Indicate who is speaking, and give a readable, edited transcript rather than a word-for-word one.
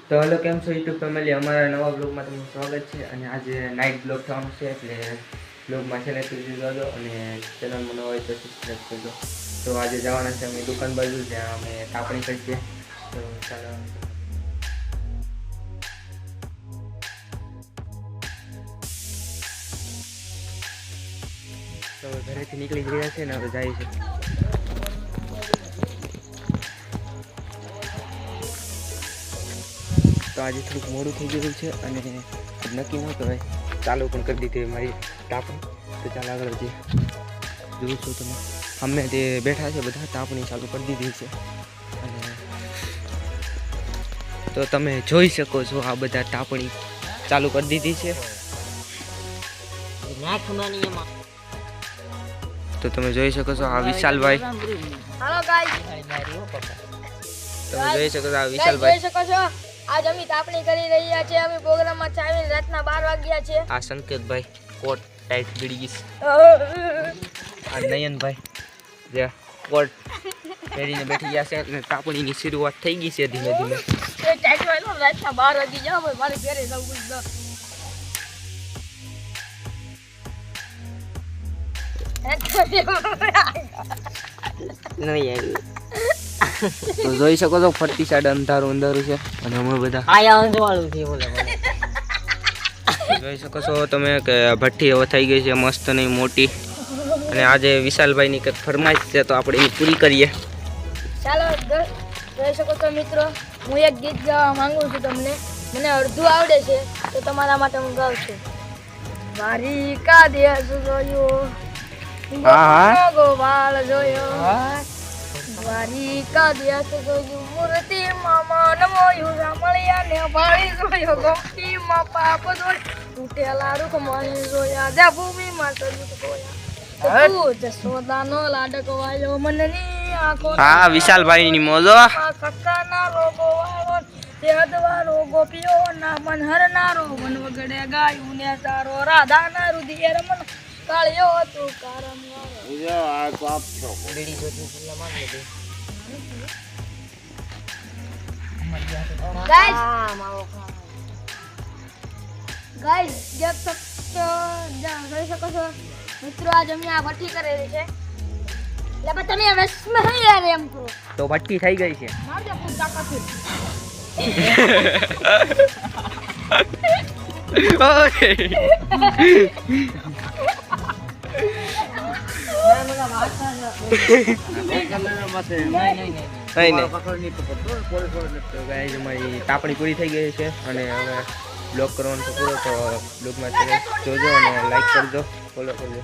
Speaker 1: તો હેલો, કેમ છો યુટ્યુબ ફેમિલી? અમારા નવા બ્લોગમાં તમારું સ્વાગત છે. અને આજે નાઇટ બ્લોગ થવાનું છે, એટલે બ્લોગમાં છેલ્લે સુધી જોજો અને ચેનલમાં નવા હોય તો સબસ્ક્રાઈબ કરજો. તો આજે જવાના છે અમે દુકાન બાજુ, જ્યાં અમે તાપણી કરીએ. તો ચાલો. તો ઘરેથી નીકળી ગયા છે ને હવે જાય છે. તો આજે થોડુંક મોડું થઈ ગયું છે અને નક્કી ન કહેવાય, ચાલુ પણ કરી દીધી મારી તાપણી. તો ચાલો આગળ જઈએ. જોઉં છું તમે અમે તે બેઠા છે બધા, તાપણી ચાલુ કરી દીધી છે. અને તો તમે જોઈ શકો છો આ બધા તાપણી ચાલુ કરી દીધી છે. તો તમે જોઈ શકો છો આ વિશાલભાઈ.
Speaker 2: હાલો ગાઈસ,
Speaker 1: તમે જોઈ શકો છો આ
Speaker 2: જોઈ
Speaker 1: વિશાલભાઈ.
Speaker 2: શકો છો આજ અમે તાપણી કરી રહ્યા છે. અમે પ્રોગ્રામમાં ચાવીને રાતના 12 વાગ્યા છે.
Speaker 1: આ સંકેતભાઈ કોટ ટાઈટ બીડી. આ નયનભાઈ જે કોટ પહેરીને બેઠી ગયા છે અને તાપણીની શરૂઆત થઈ ગઈ છે ધીમે ધીમે.
Speaker 2: એ ટાઈટ વાળો રાતના 12 વાગી જાવ, મારે ઘરે જવું છે.
Speaker 1: તો જોઈ શકો છો ફરતી સાઈડ અંધારું અંધારું છે અને અમે બધા જોઈ શકો છો તમે કે ભઠ્ઠી હવે થઈ ગઈ છે મસ્ત નહીં મોટી. અને આજે વિશાલભાઈની કંઈક ફરમાઈશ છે તો આપણે એ પૂરી કરીએ.
Speaker 2: ચાલો જોઈ શકો છો મિત્રો, હું એક ગીત ગાવા માંગુ છું તમને. મને અડધું આવડે છે તો તમારા માટે હું ગાઉં છું. મારી કાદેશ જોયો,
Speaker 1: હા.
Speaker 2: ગોવાળ જોયો, મારી કાદેશ જોયું, મૂર્તિ મામા નમોયું, રામળિયા ને ભાળી જોયો, ગમતી માં પાપ જોયો, તૂટેલા રૂખ માણી જોયા, જા ભૂમિ માં સજુત જોયા, તું જશોદાનો લાડક વાળો મનની આંખો.
Speaker 1: હા, વિશાલભાઈની મોજો.
Speaker 2: કક્કાના રોગો વાળો, તેદવા રોગો પીઓ ના મનહર નારો, મન વગડે ગાયું ને સારો, રાધા ના રુધિર રમન કાળ્યો તું કારણ ગાઈસ જબ તક જોઈ શકો છો મિત્રો, આજ અમે આ ભઠ્ઠી કરેલી છે. એટલે તમે રસમાં નહીં યાર એમ કરો
Speaker 1: તો ભઠ્ઠી થઈ ગઈ છે.
Speaker 2: મારજો ફૂલ તાકાતથી.
Speaker 1: અમારી તાપણી પૂરી થઈ ગઈ છે અને હવે બ્લોગ કરવાનો છે પૂરો. તો બ્લોગમાં જોજો અને લાઈક કરજો, ફોલો કરજો.